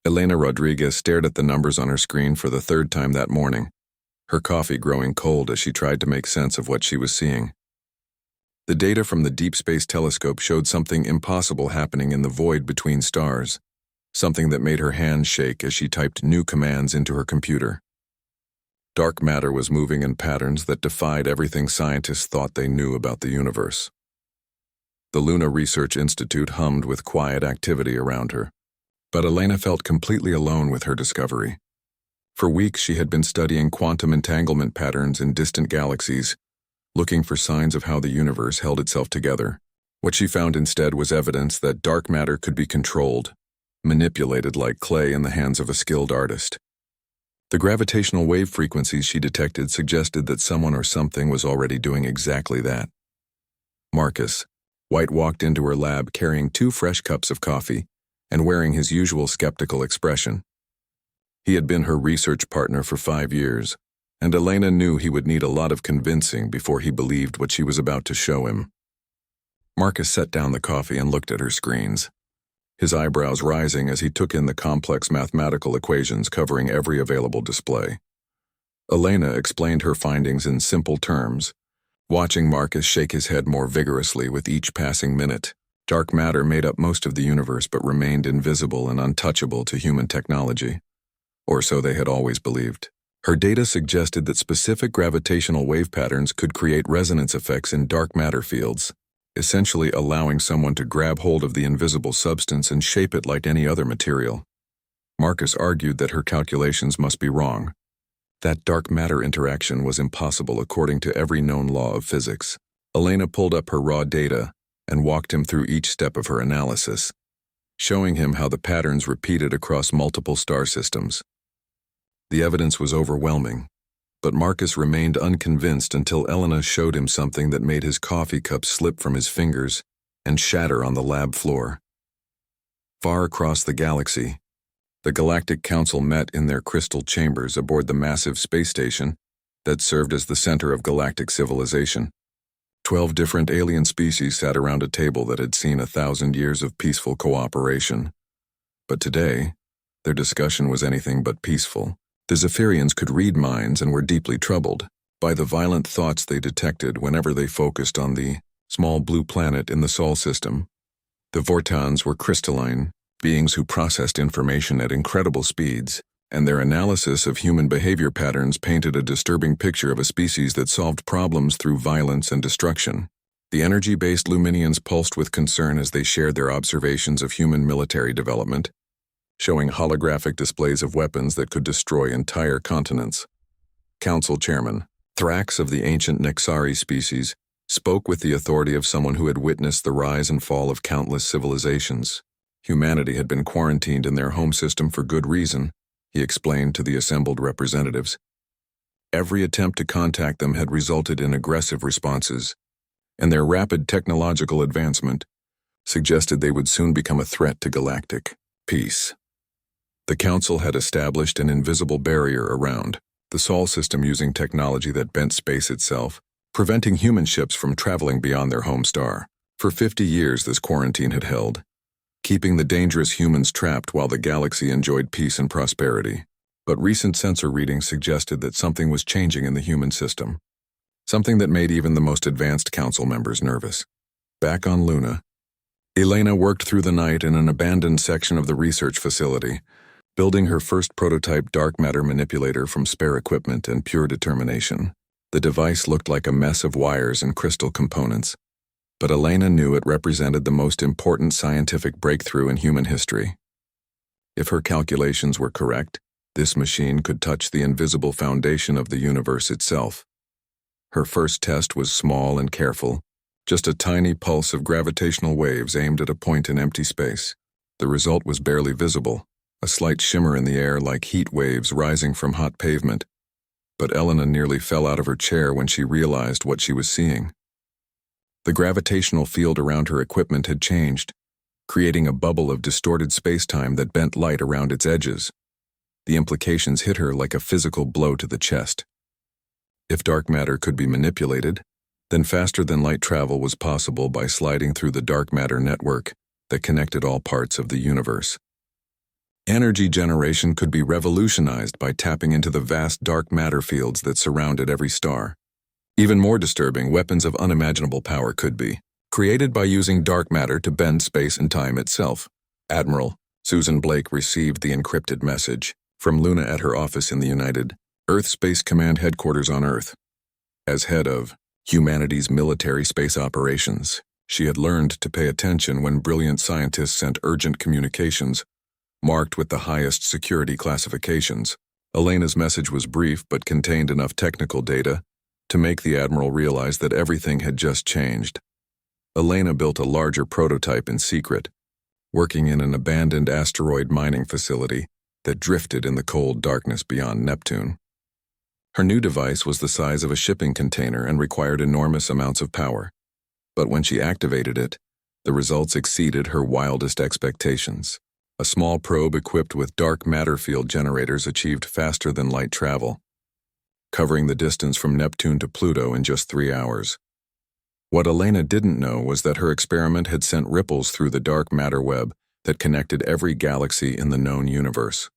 Elena Rodriguez stared at the numbers on her screen for the third time that morning, her coffee growing cold as she tried to make sense of what she was seeing. The data from the Deep Space Telescope showed something impossible happening in the void between stars, something that made her hands shake as she typed new commands into her computer. Dark matter was moving in patterns that defied everything scientists thought they knew about the universe. The Luna Research Institute hummed with quiet activity around her, but Elena felt completely alone with her discovery. For weeks she had been studying quantum entanglement patterns in distant galaxies, looking for signs of how the universe held itself together. What she found instead was evidence that dark matter could be controlled, manipulated like clay in the hands of a skilled artist. The gravitational wave frequencies she detected suggested that someone or something was already doing exactly that. Marcus White walked into her lab carrying 2 fresh cups of coffee and wearing his usual skeptical expression. He had been her research partner for 5 years, and Elena knew he would need a lot of convincing before he believed what she was about to show him. Marcus set down the coffee and looked at her screens, his eyebrows rising as he took in the complex mathematical equations covering every available display. Elena explained her findings in simple terms, watching Marcus shake his head more vigorously with each passing minute. Dark matter made up most of the universe but remained invisible and untouchable to human technology. Or so they had always believed. Her data suggested that specific gravitational wave patterns could create resonance effects in dark matter fields, essentially allowing someone to grab hold of the invisible substance and shape it like any other material. Marcus argued that her calculations must be wrong. That dark matter interaction was impossible according to every known law of physics. Elena pulled up her raw data and walked him through each step of her analysis, showing him how the patterns repeated across multiple star systems. The evidence was overwhelming, but Marcus remained unconvinced until Elena showed him something that made his coffee cup slip from his fingers and shatter on the lab floor. Far across the galaxy, the Galactic Council met in their crystal chambers aboard the massive space station that served as the center of galactic civilization. 12 different alien species sat around a table that had seen 1,000 years of peaceful cooperation. But today, their discussion was anything but peaceful. The Zephyrians could read minds and were deeply troubled by the violent thoughts they detected whenever they focused on the small blue planet in the Sol system. The Vortans were crystalline, beings who processed information at incredible speeds, and their analysis of human behavior patterns painted a disturbing picture of a species that solved problems through violence and destruction. The energy-based Luminians pulsed with concern as they shared their observations of human military development, showing holographic displays of weapons that could destroy entire continents. Council Chairman Thrax of the ancient Nexari species spoke with the authority of someone who had witnessed the rise and fall of countless civilizations. Humanity had been quarantined in their home system for good reason, he explained to the assembled representatives. Every attempt to contact them had resulted in aggressive responses, and their rapid technological advancement suggested they would soon become a threat to galactic peace. The Council had established an invisible barrier around the Sol system using technology that bent space itself, preventing human ships from traveling beyond their home star. For 50 years this quarantine had held, keeping the dangerous humans trapped while the galaxy enjoyed peace and prosperity. But recent sensor readings suggested that something was changing in the human system, something that made even the most advanced Council members nervous. Back on Luna, Elena worked through the night in an abandoned section of the research facility, building her first prototype dark matter manipulator from spare equipment and pure determination. The device looked like a mess of wires and crystal components, but Elena knew it represented the most important scientific breakthrough in human history. If her calculations were correct, this machine could touch the invisible foundation of the universe itself. Her first test was small and careful, just a tiny pulse of gravitational waves aimed at a point in empty space. The result was barely visible, a slight shimmer in the air like heat waves rising from hot pavement. But Elena nearly fell out of her chair when she realized what she was seeing. The gravitational field around her equipment had changed, creating a bubble of distorted space-time that bent light around its edges. The implications hit her like a physical blow to the chest. If dark matter could be manipulated, then faster-than-light travel was possible by sliding through the dark matter network that connected all parts of the universe. Energy generation could be revolutionized by tapping into the vast dark matter fields that surrounded every star. Even more disturbing, weapons of unimaginable power could be created by using dark matter to bend space and time itself. Admiral Susan Blake received the encrypted message from Luna at her office in the United Earth Space Command headquarters on Earth. As head of humanity's military space operations, she had learned to pay attention when brilliant scientists sent urgent communications marked with the highest security classifications. Elena's message was brief but contained enough technical data to make the Admiral realize that everything had just changed. Elena built a larger prototype in secret, working in an abandoned asteroid mining facility that drifted in the cold darkness beyond Neptune. Her new device was the size of a shipping container and required enormous amounts of power. But when she activated it, the results exceeded her wildest expectations. A small probe equipped with dark matter field generators achieved faster-than-light travel, covering the distance from Neptune to Pluto in just 3 hours. What Elena didn't know was that her experiment had sent ripples through the dark matter web that connected every galaxy in the known universe.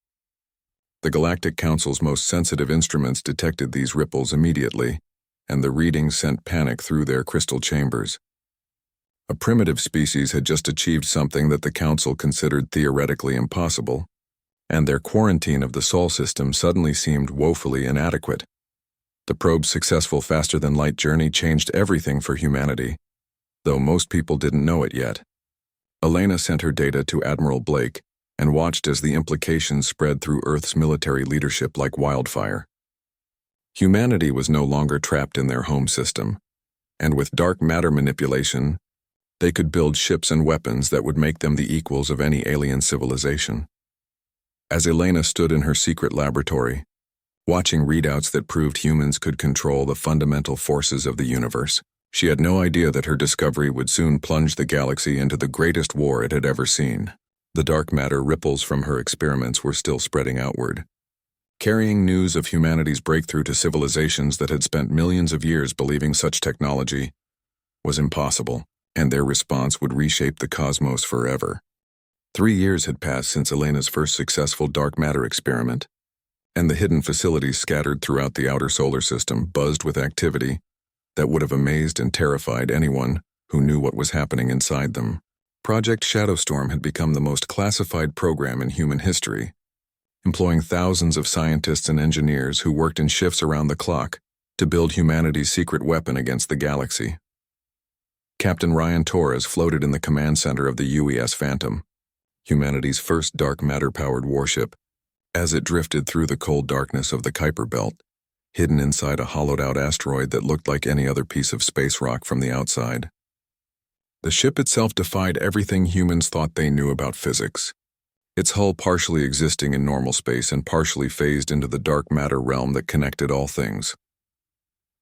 The Galactic Council's most sensitive instruments detected these ripples immediately, and the readings sent panic through their crystal chambers. A primitive species had just achieved something that the Council considered theoretically impossible, and their quarantine of the Sol system suddenly seemed woefully inadequate. The probe's successful faster-than-light journey changed everything for humanity, though most people didn't know it yet. Elena sent her data to Admiral Blake and watched as the implications spread through Earth's military leadership like wildfire. Humanity was no longer trapped in their home system, and with dark matter manipulation, they could build ships and weapons that would make them the equals of any alien civilization. As Elena stood in her secret laboratory, watching readouts that proved humans could control the fundamental forces of the universe, she had no idea that her discovery would soon plunge the galaxy into the greatest war it had ever seen. The dark matter ripples from her experiments were still spreading outward, carrying news of humanity's breakthrough to civilizations that had spent millions of years believing such technology was impossible, and their response would reshape the cosmos forever. 3 years had passed since Elena's first successful dark matter experiment, and the hidden facilities scattered throughout the outer solar system buzzed with activity that would have amazed and terrified anyone who knew what was happening inside them. Project Shadowstorm had become the most classified program in human history, employing thousands of scientists and engineers who worked in shifts around the clock to build humanity's secret weapon against the galaxy. Captain Ryan Torres floated in the command center of the UES Phantom, humanity's first dark matter-powered warship, as it drifted through the cold darkness of the Kuiper Belt, hidden inside a hollowed-out asteroid that looked like any other piece of space rock from the outside. The ship itself defied everything humans thought they knew about physics, its hull partially existing in normal space and partially phased into the dark matter realm that connected all things.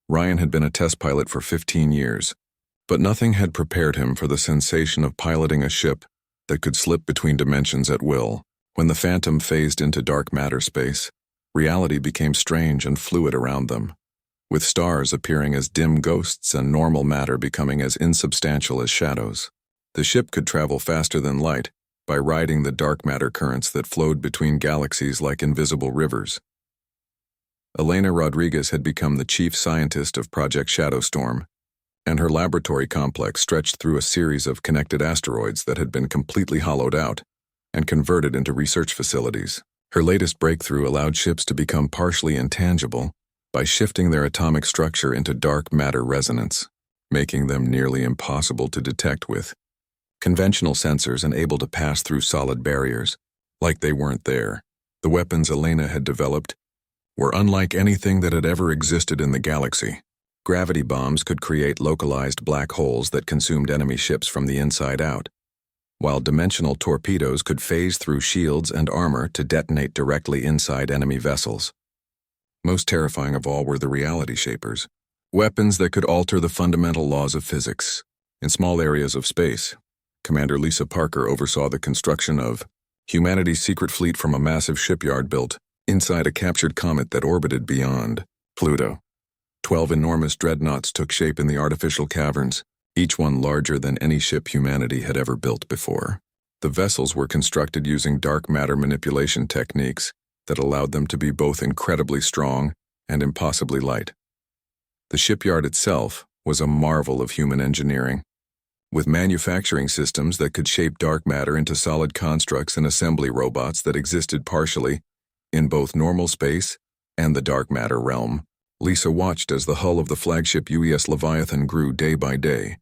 Ryan had been a test pilot for 15 years, but nothing had prepared him for the sensation of piloting a ship that could slip between dimensions at will. When the Phantom phased into dark matter space, reality became strange and fluid around them, with stars appearing as dim ghosts and normal matter becoming as insubstantial as shadows. The ship could travel faster than light by riding the dark matter currents that flowed between galaxies like invisible rivers. Elena Rodriguez had become the chief scientist of Project Shadowstorm, and her laboratory complex stretched through a series of connected asteroids that had been completely hollowed out and converted into research facilities. Her latest breakthrough allowed ships to become partially intangible by shifting their atomic structure into dark matter resonance, making them nearly impossible to detect with conventional sensors and able to pass through solid barriers, like they weren't there. The weapons Elena had developed were unlike anything that had ever existed in the galaxy. Gravity bombs could create localized black holes that consumed enemy ships from the inside out, while dimensional torpedoes could phase through shields and armor to detonate directly inside enemy vessels. Most terrifying of all were the reality shapers, weapons that could alter the fundamental laws of physics. In small areas of space, Commander Lisa Parker oversaw the construction of humanity's secret fleet from a massive shipyard built inside a captured comet that orbited beyond Pluto. 12 enormous dreadnoughts took shape in the artificial caverns, each one larger than any ship humanity had ever built before. The vessels were constructed using dark matter manipulation techniques that allowed them to be both incredibly strong and impossibly light. The shipyard itself was a marvel of human engineering, with manufacturing systems that could shape dark matter into solid constructs and assembly robots that existed partially in both normal space and the dark matter realm. Lisa watched as the hull of the flagship UES Leviathan grew day by day,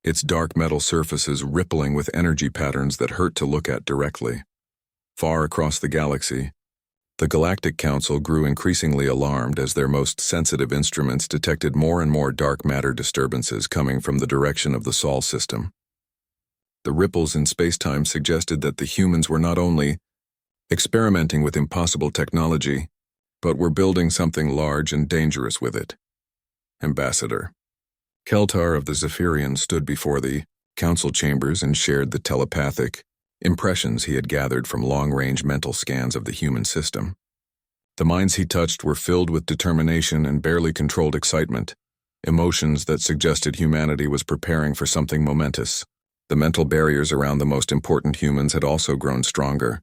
its dark metal surfaces rippling with energy patterns that hurt to look at directly. Far across the galaxy, the Galactic Council grew increasingly alarmed as their most sensitive instruments detected more and more dark matter disturbances coming from the direction of the Sol system. The ripples in spacetime suggested that the humans were not only experimenting with impossible technology, but were building something large and dangerous with it. Ambassador Keltar of the Zephyrian stood before the council chambers and shared the telepathic impressions he had gathered from long-range mental scans of the human system. The minds he touched were filled with determination and barely controlled excitement, emotions that suggested humanity was preparing for something momentous. The mental barriers around the most important humans had also grown stronger,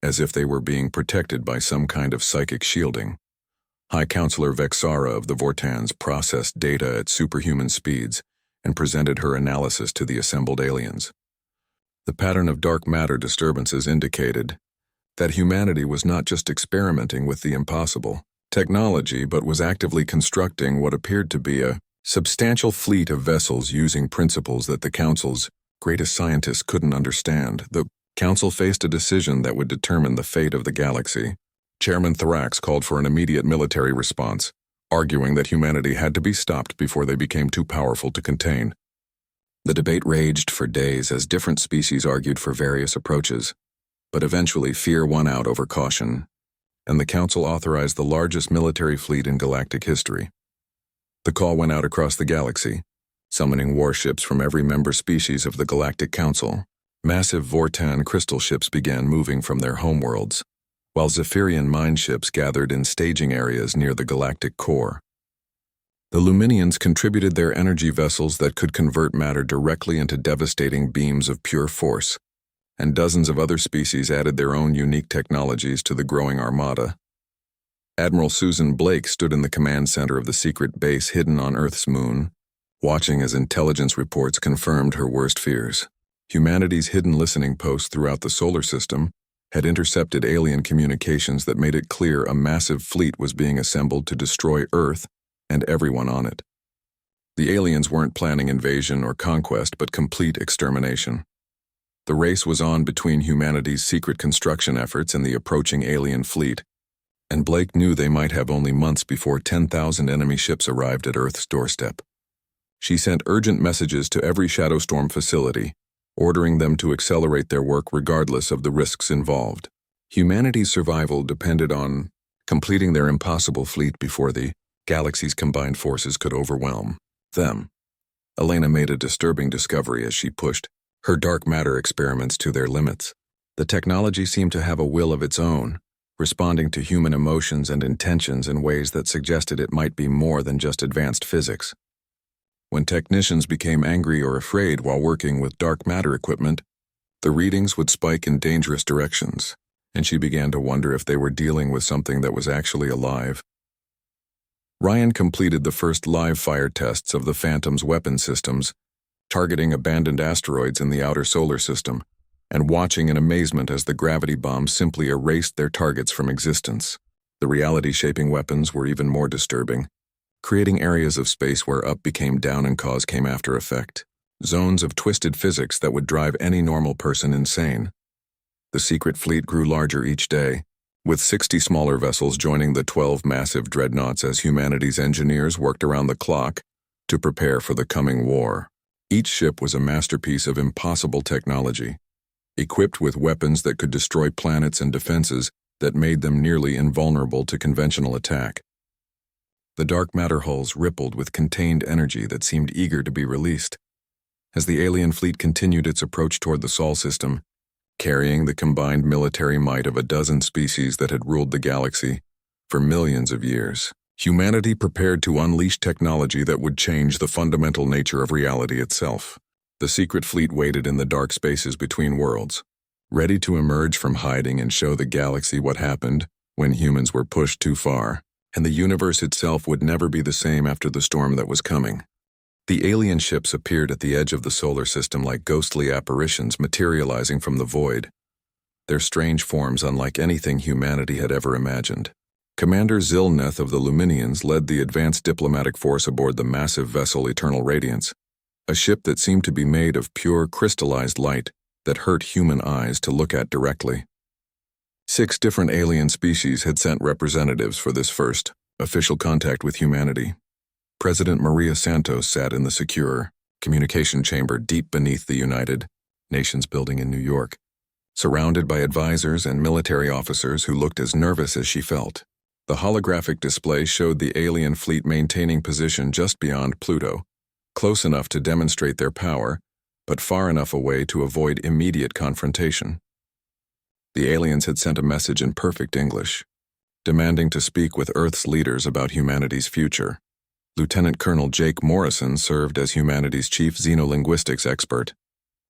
as if they were being protected by some kind of psychic shielding. High Counselor Vexara of the Vortans processed data at superhuman speeds and presented her analysis to the assembled aliens. The pattern of dark matter disturbances indicated that humanity was not just experimenting with the impossible technology, but was actively constructing what appeared to be a substantial fleet of vessels using principles that the Council's greatest scientists couldn't understand. The Council faced a decision that would determine the fate of the galaxy. Chairman Thorax called for an immediate military response, arguing that humanity had to be stopped before they became too powerful to contain. The debate raged for days as different species argued for various approaches, but eventually fear won out over caution, and the Council authorized the largest military fleet in galactic history. The call went out across the galaxy, summoning warships from every member species of the Galactic Council. Massive Vortan crystal ships began moving from their homeworlds, while Zephyrian mine ships gathered in staging areas near the galactic core. The Luminians contributed their energy vessels that could convert matter directly into devastating beams of pure force, and dozens of other species added their own unique technologies to the growing armada. Admiral Susan Blake stood in the command center of the secret base hidden on Earth's moon, watching as intelligence reports confirmed her worst fears. Humanity's hidden listening posts throughout the solar system had intercepted alien communications that made it clear a massive fleet was being assembled to destroy Earth and everyone on it. The aliens weren't planning invasion or conquest, but complete extermination. The race was on between humanity's secret construction efforts and the approaching alien fleet, and Blake knew they might have only months before 10,000 enemy ships arrived at Earth's doorstep. She sent urgent messages to every Shadowstorm facility, ordering them to accelerate their work regardless of the risks involved. Humanity's survival depended on completing their impossible fleet before the galaxy's combined forces could overwhelm them. Elena made a disturbing discovery as she pushed her dark matter experiments to their limits. The technology seemed to have a will of its own, responding to human emotions and intentions in ways that suggested it might be more than just advanced physics. When technicians became angry or afraid while working with dark matter equipment, the readings would spike in dangerous directions, and she began to wonder if they were dealing with something that was actually alive. Ryan completed the first live fire tests of the Phantom's weapon systems, targeting abandoned asteroids in the outer solar system, and watching in amazement as the gravity bombs simply erased their targets from existence. The reality-shaping weapons were even more disturbing, creating areas of space where up became down and cause came after effect, zones of twisted physics that would drive any normal person insane. The secret fleet grew larger each day, with 60 smaller vessels joining the 12 massive dreadnoughts as humanity's engineers worked around the clock to prepare for the coming war. Each ship was a masterpiece of impossible technology, equipped with weapons that could destroy planets and defenses that made them nearly invulnerable to conventional attack. The dark matter hulls rippled with contained energy that seemed eager to be released. As the alien fleet continued its approach toward the Sol system, carrying the combined military might of a dozen species that had ruled the galaxy for millions of years, humanity prepared to unleash technology that would change the fundamental nature of reality itself. The secret fleet waited in the dark spaces between worlds, ready to emerge from hiding and show the galaxy what happened when humans were pushed too far, and the universe itself would never be the same after the storm that was coming. The alien ships appeared at the edge of the solar system like ghostly apparitions materializing from the void, their strange forms unlike anything humanity had ever imagined. Commander Zilneth of the Luminians led the advanced diplomatic force aboard the massive vessel Eternal Radiance, a ship that seemed to be made of pure crystallized light that hurt human eyes to look at directly. 6 different alien species had sent representatives for this first official contact with humanity. President Maria Santos sat in the secure communication chamber deep beneath the United Nations building in New York, surrounded by advisors and military officers who looked as nervous as she felt. The holographic display showed the alien fleet maintaining position just beyond Pluto, close enough to demonstrate their power, but far enough away to avoid immediate confrontation. The aliens had sent a message in perfect English, demanding to speak with Earth's leaders about humanity's future. Lieutenant Colonel Jake Morrison served as humanity's chief xenolinguistics expert,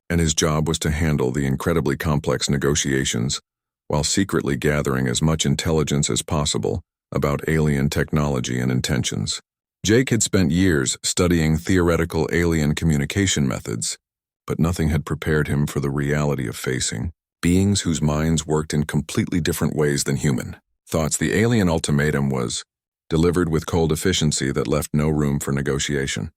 and his job was to handle the incredibly complex negotiations while secretly gathering as much intelligence as possible about alien technology and intentions. Jake had spent years studying theoretical alien communication methods, but nothing had prepared him for the reality of facing beings whose minds worked in completely different ways than human thoughts. The alien ultimatum was delivered with cold efficiency that left no room for negotiation.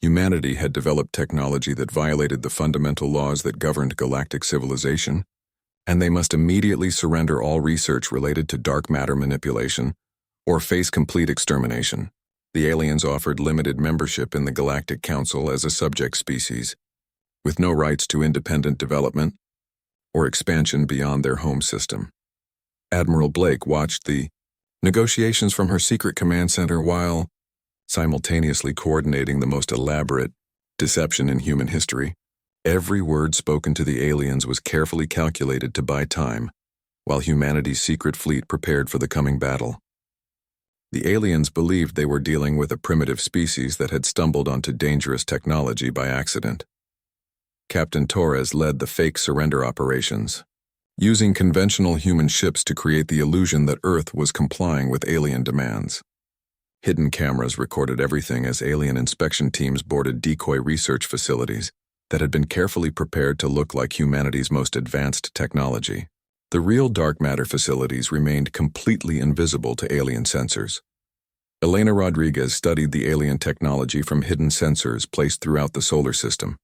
Humanity had developed technology that violated the fundamental laws that governed galactic civilization, and they must immediately surrender all research related to dark matter manipulation or face complete extermination. The aliens offered limited membership in the Galactic Council as a subject species, with no rights to independent development or expansion beyond their home system. Admiral Blake watched the negotiations from her secret command center while simultaneously coordinating the most elaborate deception in human history. Every word spoken to the aliens was carefully calculated to buy time, while humanity's secret fleet prepared for the coming battle. The aliens believed they were dealing with a primitive species that had stumbled onto dangerous technology by accident. Captain Torres led the fake surrender operations, using conventional human ships to create the illusion that Earth was complying with alien demands. Hidden cameras recorded everything as alien inspection teams boarded decoy research facilities that had been carefully prepared to look like humanity's most advanced technology. The real dark matter facilities remained completely invisible to alien sensors. Elena Rodriguez studied the alien technology from hidden sensors placed throughout the solar system,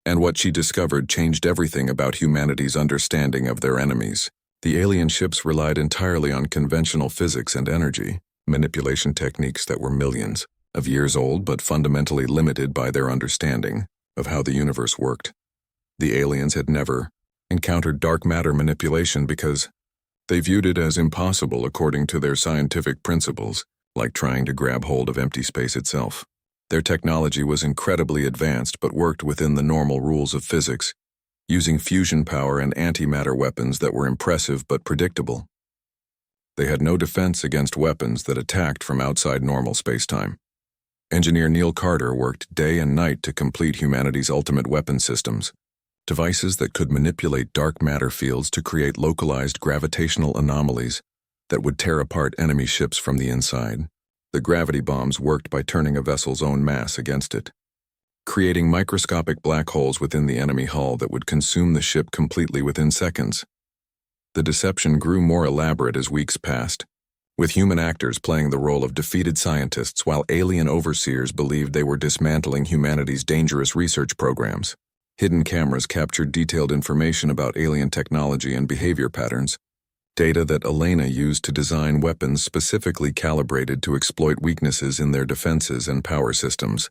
and what she discovered changed everything about humanity's understanding of their enemies. The alien ships relied entirely on conventional physics and energy manipulation techniques that were millions of years old but fundamentally limited by their understanding of how the universe worked. The aliens had never encountered dark matter manipulation because they viewed it as impossible according to their scientific principles, like trying to grab hold of empty space itself. Their technology was incredibly advanced but worked within the normal rules of physics, using fusion power and antimatter weapons that were impressive but predictable. They had no defense against weapons that attacked from outside normal spacetime. Engineer Neil Carter worked day and night to complete humanity's ultimate weapon systems, devices that could manipulate dark matter fields to create localized gravitational anomalies that would tear apart enemy ships from the inside. The gravity bombs worked by turning a vessel's own mass against it, creating microscopic black holes within the enemy hull that would consume the ship completely within seconds. The deception grew more elaborate as weeks passed, with human actors playing the role of defeated scientists while alien overseers believed they were dismantling humanity's dangerous research programs. Hidden cameras captured detailed information about alien technology and behavior patterns, data that Elena used to design weapons specifically calibrated to exploit weaknesses in their defenses and power systems.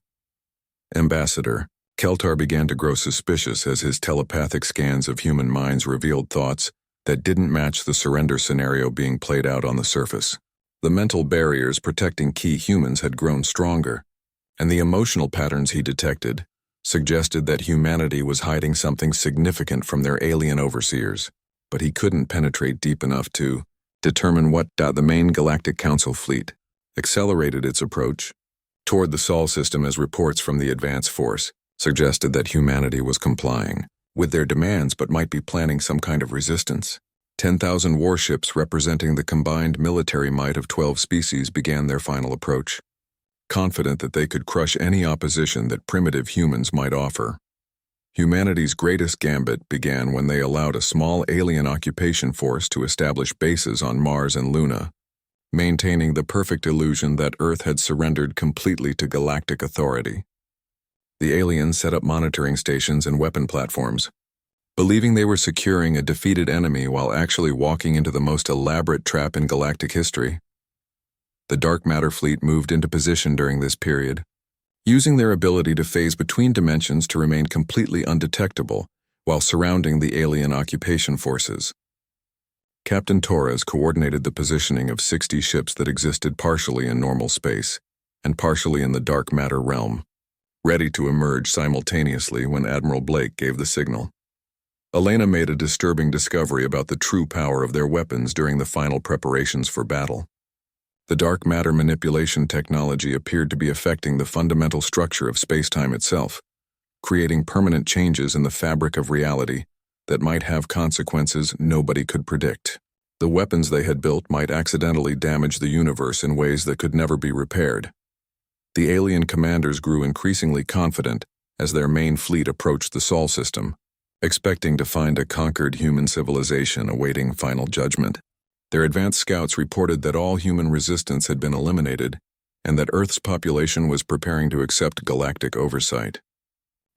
Ambassador Keltar began to grow suspicious as his telepathic scans of human minds revealed thoughts that didn't match the surrender scenario being played out on the surface. The mental barriers protecting key humans had grown stronger, and the emotional patterns he detected suggested that humanity was hiding something significant from their alien overseers, but he couldn't penetrate deep enough to determine what. The main Galactic Council fleet accelerated its approach toward the Sol system as reports from the advance force suggested that humanity was complying with their demands but might be planning some kind of resistance. 10,000 warships representing the combined military might of 12 species began their final approach, confident that they could crush any opposition that primitive humans might offer. Humanity's greatest gambit began when they allowed a small alien occupation force to establish bases on Mars and Luna, maintaining the perfect illusion that Earth had surrendered completely to galactic authority. The aliens set up monitoring stations and weapon platforms, believing they were securing a defeated enemy while actually walking into the most elaborate trap in galactic history. The dark matter fleet moved into position during this period, using their ability to phase between dimensions to remain completely undetectable while surrounding the alien occupation forces. Captain Torres coordinated the positioning of 60 ships that existed partially in normal space and partially in the dark matter realm, ready to emerge simultaneously when Admiral Blake gave the signal. Elena made a disturbing discovery about the true power of their weapons during the final preparations for battle. The dark matter manipulation technology appeared to be affecting the fundamental structure of space-time itself, creating permanent changes in the fabric of reality that might have consequences nobody could predict. The weapons they had built might accidentally damage the universe in ways that could never be repaired. The alien commanders grew increasingly confident as their main fleet approached the Sol system, expecting to find a conquered human civilization awaiting final judgment. Their advanced scouts reported that all human resistance had been eliminated and that Earth's population was preparing to accept galactic oversight.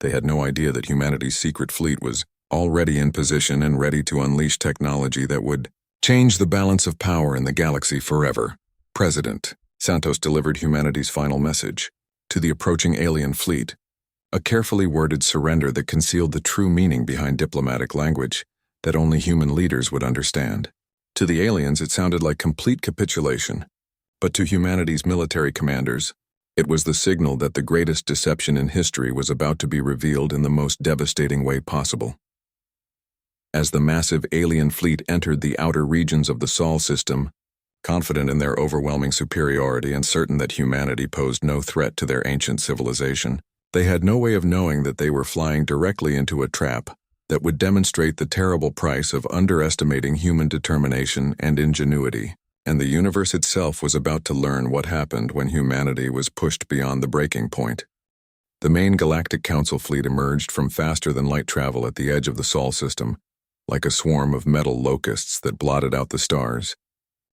They had no idea that humanity's secret fleet was already in position and ready to unleash technology that would change the balance of power in the galaxy forever. President Santos delivered humanity's final message to the approaching alien fleet, a carefully worded surrender that concealed the true meaning behind diplomatic language that only human leaders would understand. To the aliens, it sounded like complete capitulation, but to humanity's military commanders, it was the signal that the greatest deception in history was about to be revealed in the most devastating way possible. As the massive alien fleet entered the outer regions of the Sol system, confident in their overwhelming superiority and certain that humanity posed no threat to their ancient civilization, they had no way of knowing that they were flying directly into a trap that would demonstrate the terrible price of underestimating human determination and ingenuity, and the universe itself was about to learn what happened when humanity was pushed beyond the breaking point. The main Galactic Council fleet emerged from faster-than-light travel at the edge of the Sol system, like a swarm of metal locusts that blotted out the stars.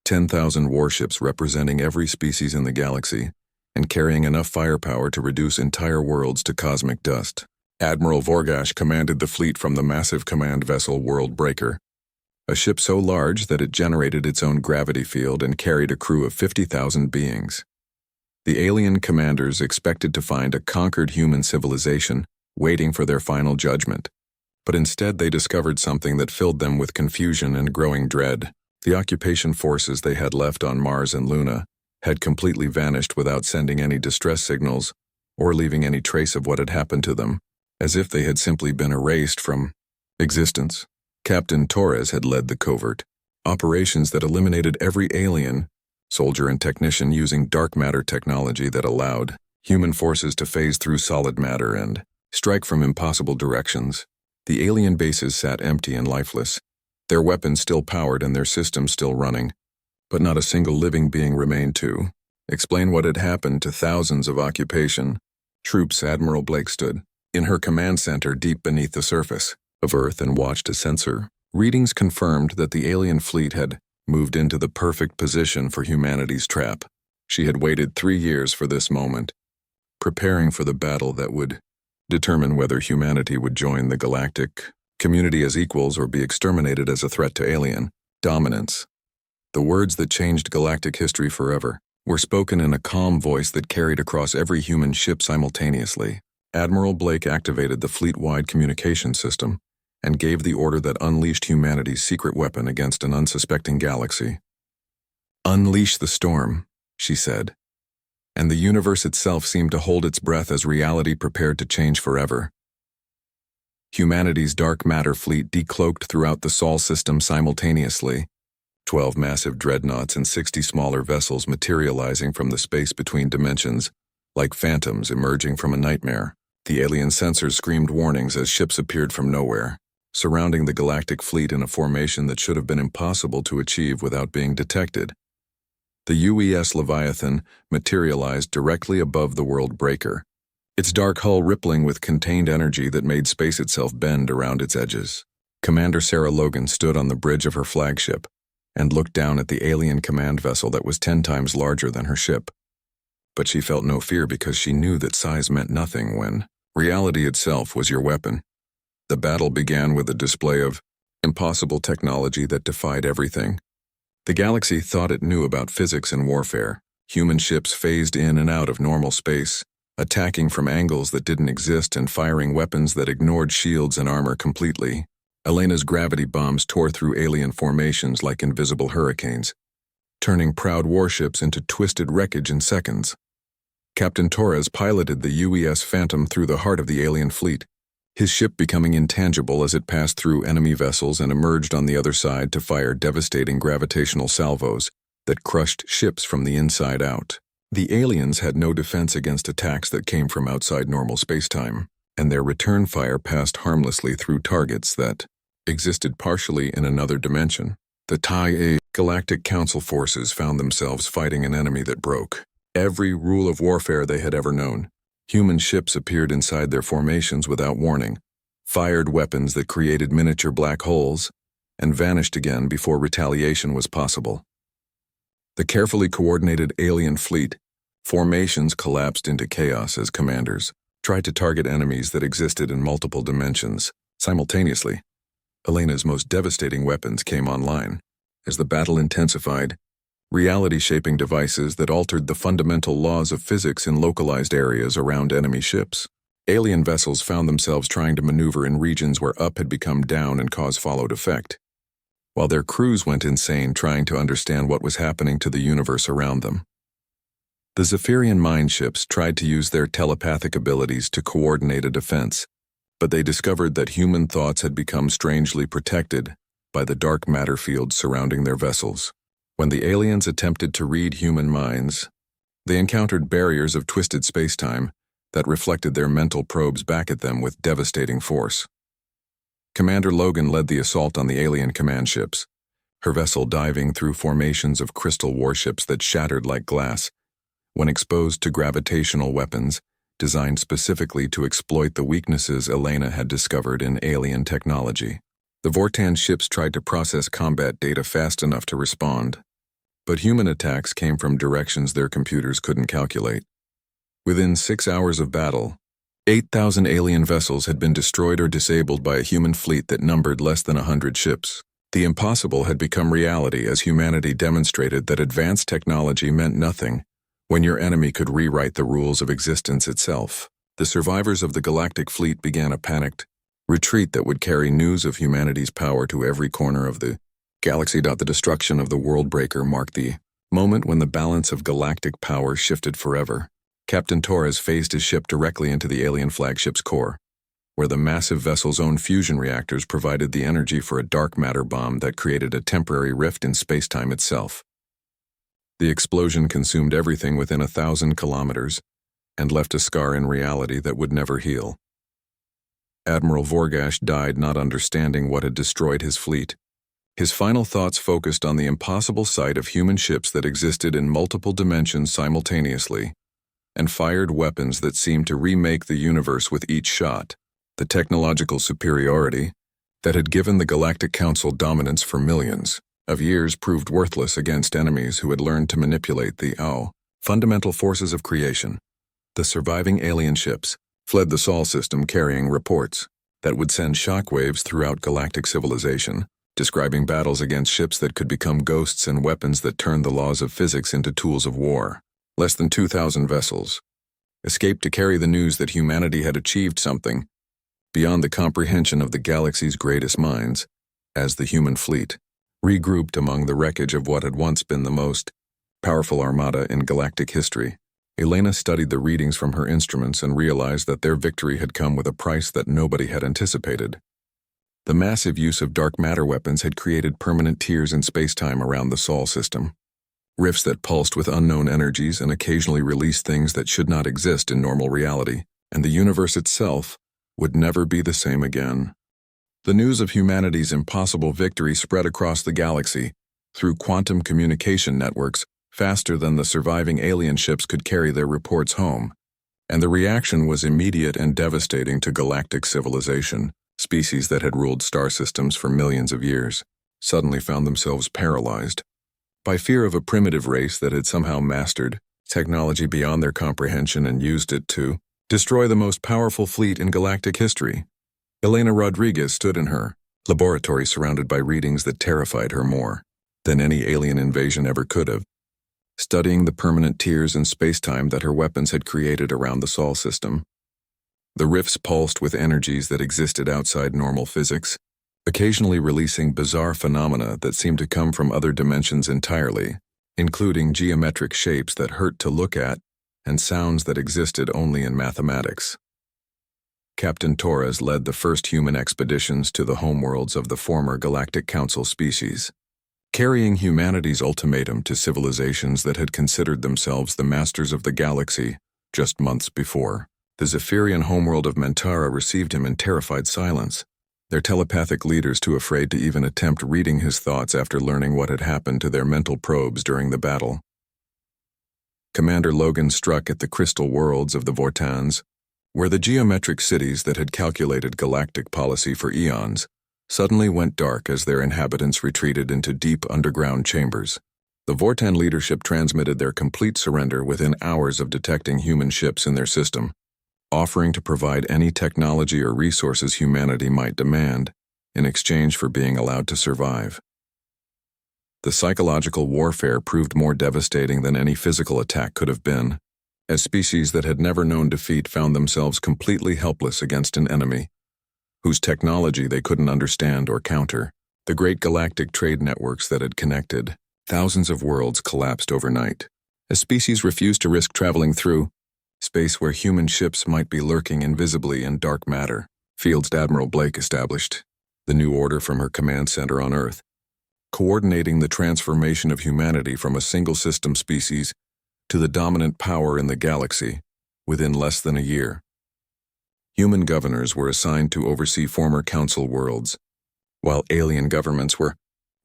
10,000 warships representing every species in the galaxy, and carrying enough firepower to reduce entire worlds to cosmic dust. Admiral Vorgash commanded the fleet from the massive command vessel World Breaker, a ship so large that it generated its own gravity field and carried a crew of 50,000 beings. The alien commanders expected to find a conquered human civilization waiting for their final judgment, but instead they discovered something that filled them with confusion and growing dread. The occupation forces they had left on Mars and Luna had completely vanished without sending any distress signals or leaving any trace of what had happened to them, as if they had simply been erased from existence. Captain Torres had led the covert operations that eliminated every alien, soldier and technician using dark matter technology that allowed human forces to phase through solid matter and strike from impossible directions. The alien bases sat empty and lifeless, their weapons still powered and their systems still running, but not a single living being remained to explain what had happened to thousands of occupation troops. Admiral Blake stood in her command center deep beneath the surface of Earth and watched a sensor. Readings confirmed that the alien fleet had moved into the perfect position for humanity's trap. She had waited 3 years for this moment, preparing for the battle that would determine whether humanity would join the galactic community as equals or be exterminated as a threat to alien dominance. The words that changed galactic history forever were spoken in a calm voice that carried across every human ship simultaneously. Admiral Blake activated the fleet-wide communication system and gave the order that unleashed humanity's secret weapon against an unsuspecting galaxy. "Unleash the storm," she said, and the universe itself seemed to hold its breath as reality prepared to change forever. Humanity's dark matter fleet decloaked throughout the Sol system simultaneously, 12 massive dreadnoughts and 60 smaller vessels materializing from the space between dimensions, like phantoms emerging from a nightmare. The alien sensors screamed warnings as ships appeared from nowhere, surrounding the galactic fleet in a formation that should have been impossible to achieve without being detected. The UES Leviathan materialized directly above the world breaker, its dark hull rippling with contained energy that made space itself bend around its edges. Commander Sarah Logan stood on the bridge of her flagship and looked down at the alien command vessel that was 10 times larger than her ship. But she felt no fear because she knew that size meant nothing when reality itself was your weapon. The battle began with a display of impossible technology that defied everything. The galaxy thought it knew about physics and warfare. Human ships phased in and out of normal space, attacking from angles that didn't exist and firing weapons that ignored shields and armor completely. Elena's gravity bombs tore through alien formations like invisible hurricanes, turning proud warships into twisted wreckage in seconds. Captain Torres piloted the UES Phantom through the heart of the alien fleet, his ship becoming intangible as it passed through enemy vessels and emerged on the other side to fire devastating gravitational salvos that crushed ships from the inside out. The aliens had no defense against attacks that came from outside normal spacetime, and their return fire passed harmlessly through targets that existed partially in another dimension. The TIE Galactic Council forces found themselves fighting an enemy that broke every rule of warfare they had ever known. Human ships appeared inside their formations without warning, fired weapons that created miniature black holes, and vanished again before retaliation was possible. The carefully coordinated alien fleet formations collapsed into chaos as commanders tried to target enemies that existed in multiple dimensions simultaneously. Elena's most devastating weapons came online. As the battle intensified, reality-shaping devices that altered the fundamental laws of physics in localized areas around enemy ships. Alien vessels found themselves trying to maneuver in regions where up had become down and cause followed effect, while their crews went insane trying to understand what was happening to the universe around them. The Zephyrian mind ships tried to use their telepathic abilities to coordinate a defense, but they discovered that human thoughts had become strangely protected by the dark matter fields surrounding their vessels. When the aliens attempted to read human minds, they encountered barriers of twisted spacetime that reflected their mental probes back at them with devastating force. Commander Logan led the assault on the alien command ships, her vessel diving through formations of crystal warships that shattered like glass when exposed to gravitational weapons designed specifically to exploit the weaknesses Elena had discovered in alien technology. The Vortan ships tried to process combat data fast enough to respond, but human attacks came from directions their computers couldn't calculate. Within 6 hours of battle, 8,000 alien vessels had been destroyed or disabled by a human fleet that numbered less than 100 ships. The impossible had become reality as humanity demonstrated that advanced technology meant nothing when your enemy could rewrite the rules of existence itself. The survivors of the galactic fleet began a panicked retreat that would carry news of humanity's power to every corner of the galaxy. The destruction of the world breaker marked the moment when the balance of galactic power shifted forever. Captain Torres phased his ship directly into the alien flagship's core, where the massive vessel's own fusion reactors provided the energy for a dark matter bomb that created a temporary rift in spacetime itself. The explosion consumed everything within 1,000 kilometers and left a scar in reality that would never heal. Admiral Vorgash died not understanding what had destroyed his fleet. His final thoughts focused on the impossible sight of human ships that existed in multiple dimensions simultaneously and fired weapons that seemed to remake the universe with each shot. The technological superiority that had given the Galactic Council dominance for millions of years proved worthless against enemies who had learned to manipulate the fundamental forces of creation. The surviving alien ships fled the Sol system carrying reports that would send shockwaves throughout galactic civilization, describing battles against ships that could become ghosts and weapons that turned the laws of physics into tools of war. Less than 2,000 vessels escaped to carry the news that humanity had achieved something beyond the comprehension of the galaxy's greatest minds, as the human fleet regrouped among the wreckage of what had once been the most powerful armada in galactic history. Elena studied the readings from her instruments and realized that their victory had come with a price that nobody had anticipated. The massive use of dark matter weapons had created permanent tears in spacetime around the Sol system, rifts that pulsed with unknown energies and occasionally released things that should not exist in normal reality. and the universe itself would never be the same again. The news of humanity's impossible victory spread across the galaxy through quantum communication networks faster than the surviving alien ships could carry their reports home, and the reaction was immediate and devastating to galactic civilization. Species that had ruled star systems for millions of years suddenly found themselves paralyzed by fear of a primitive race that had somehow mastered technology beyond their comprehension and used it to destroy the most powerful fleet in galactic history. Elena Rodriguez stood in her laboratory surrounded by readings that terrified her more than any alien invasion ever could have, studying the permanent tears in space-time that her weapons had created around the Sol system. The rifts pulsed with energies that existed outside normal physics, occasionally releasing bizarre phenomena that seemed to come from other dimensions entirely, including geometric shapes that hurt to look at and sounds that existed only in mathematics. Captain Torres led the first human expeditions to the homeworlds of the former Galactic Council species, carrying humanity's ultimatum to civilizations that had considered themselves the masters of the galaxy just months before. The Zephyrian homeworld of Mentara received him in terrified silence, their telepathic leaders too afraid to even attempt reading his thoughts after learning what had happened to their mental probes during the battle. Commander Logan struck at the crystal worlds of the Vortans, where the geometric cities that had calculated galactic policy for eons suddenly went dark as their inhabitants retreated into deep underground chambers. The Vortan leadership transmitted their complete surrender within hours of detecting human ships in their system, offering to provide any technology or resources humanity might demand in exchange for being allowed to survive. The psychological warfare proved more devastating than any physical attack could have been, as species that had never known defeat found themselves completely helpless against an enemy whose technology they couldn't understand or counter. The great galactic trade networks that had connected thousands of worlds collapsed overnight, as species refused to risk traveling through space where human ships might be lurking invisibly in dark matter. Field Admiral Blake established the new order from her command center on Earth, coordinating the transformation of humanity from a single system species to the dominant power in the galaxy within less than a year. Human governors were assigned to oversee former council worlds, while alien governments were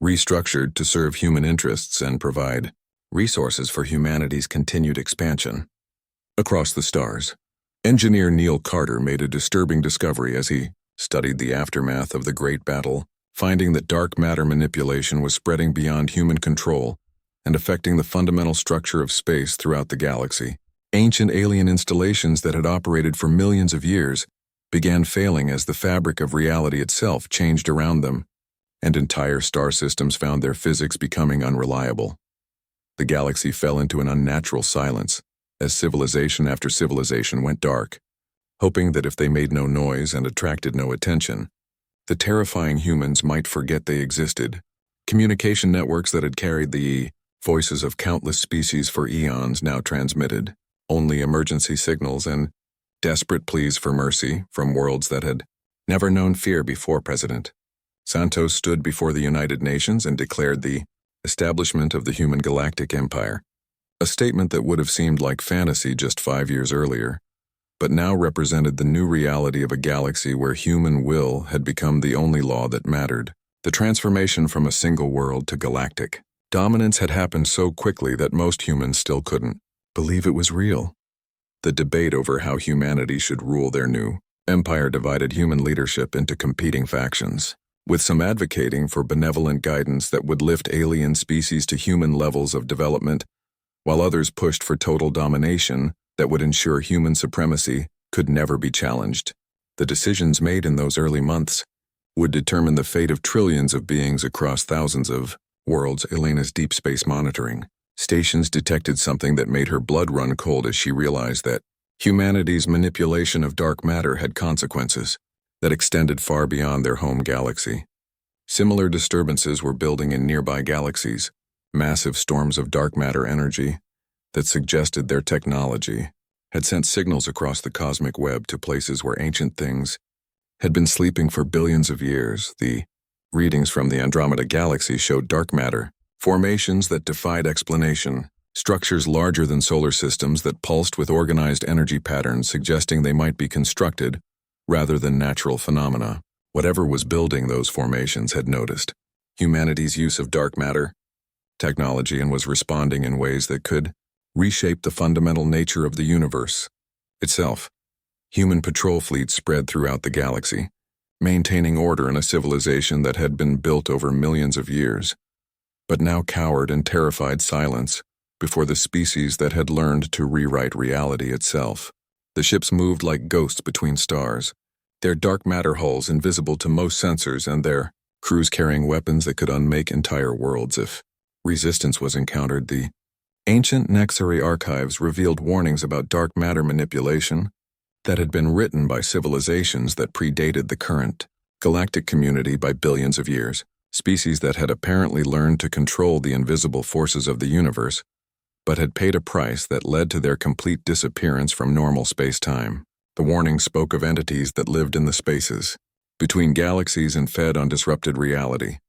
restructured to serve human interests and provide resources for humanity's continued expansion. Across the stars, engineer Neil Carter made a disturbing discovery as he studied the aftermath of the Great Battle, finding that dark matter manipulation was spreading beyond human control and affecting the fundamental structure of space throughout the galaxy. Ancient alien installations that had operated for millions of years began failing as the fabric of reality itself changed around them, and entire star systems found their physics becoming unreliable. The galaxy fell into an unnatural silence as civilization after civilization went dark, hoping that if they made no noise and attracted no attention, the terrifying humans might forget they existed. Communication networks that had carried the voices of countless species for eons now transmitted only emergency signals and desperate pleas for mercy from worlds that had never known fear before. President Santos stood before the United Nations and declared the establishment of the human galactic empire, a statement that would have seemed like fantasy just 5 years earlier, but now represented the new reality of a galaxy where human will had become the only law that mattered. The transformation from a single world to galactic dominance had happened so quickly that most humans still couldn't believe it was real. The debate over how humanity should rule their new empire divided human leadership into competing factions, with some advocating for benevolent guidance that would lift alien species to human levels of development, while others pushed for total domination that would ensure human supremacy could never be challenged. The decisions made in those early months would determine the fate of trillions of beings across thousands of worlds. Elena's deep space monitoring stations detected something that made her blood run cold as she realized that humanity's manipulation of dark matter had consequences that extended far beyond their home galaxy. Similar disturbances were building in nearby galaxies, massive storms of dark matter energy that suggested their technology had sent signals across the cosmic web to places where ancient things had been sleeping for billions of years. The readings from the Andromeda Galaxy showed dark matter formations that defied explanation, structures larger than solar systems that pulsed with organized energy patterns suggesting they might be constructed rather than natural phenomena. Whatever was building those formations had noticed humanity's use of dark matter technology and was responding in ways that could reshape the fundamental nature of the universe itself. Human patrol fleets spread throughout the galaxy, maintaining order in a civilization that had been built over millions of years, but now cowered in terrified silence before the species that had learned to rewrite reality itself. The ships moved like ghosts between stars, their dark matter hulls invisible to most sensors and their crews carrying weapons that could unmake entire worlds if resistance was encountered. The ancient Nexari archives revealed warnings about dark matter manipulation that had been written by civilizations that predated the current galactic community by billions of years, species that had apparently learned to control the invisible forces of the universe, but had paid a price that led to their complete disappearance from normal space-time. The warning spoke of entities that lived in the spaces between galaxies and fed on disrupted reality.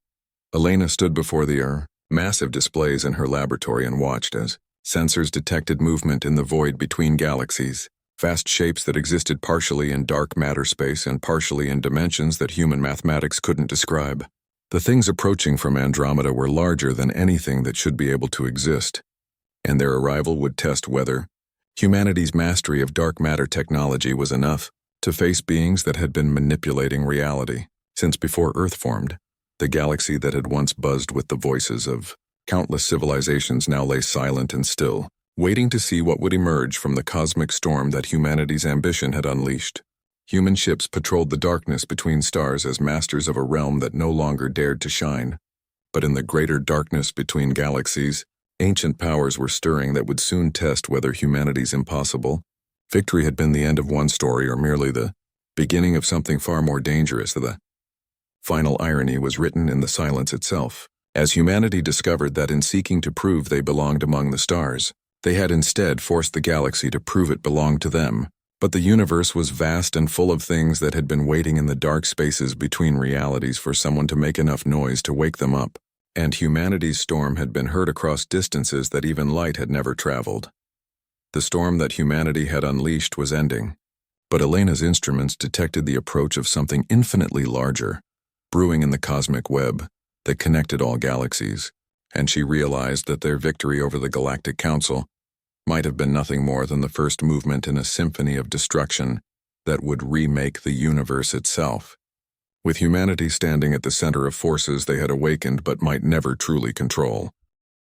Elena stood before the massive displays in her laboratory and watched as sensors detected movement in the void between galaxies, vast shapes that existed partially in dark matter space and partially in dimensions that human mathematics couldn't describe. The things approaching from Andromeda were larger than anything that should be able to exist, and their arrival would test whether humanity's mastery of dark matter technology was enough to face beings that had been manipulating reality. Since before Earth formed, the galaxy that had once buzzed with the voices of countless civilizations now lay silent and still, waiting to see what would emerge from the cosmic storm that humanity's ambition had unleashed. Human ships patrolled the darkness between stars as masters of a realm that no longer dared to shine. But in the greater darkness between galaxies, ancient powers were stirring that would soon test whether humanity's impossible victory had been the end of one story or merely the beginning of something far more dangerous. The final irony was written in the silence itself. As humanity discovered that in seeking to prove they belonged among the stars, they had instead forced the galaxy to prove it belonged to them. But the universe was vast and full of things that had been waiting in the dark spaces between realities for someone to make enough noise to wake them up. And humanity's storm had been heard across distances that even light had never traveled. The storm that humanity had unleashed was ending, but Elena's instruments detected the approach of something infinitely larger, brewing in the cosmic web that connected all galaxies, and she realized that their victory over the Galactic Council might have been nothing more than the first movement in a symphony of destruction that would remake the universe itself. With humanity standing at the center of forces they had awakened but might never truly control,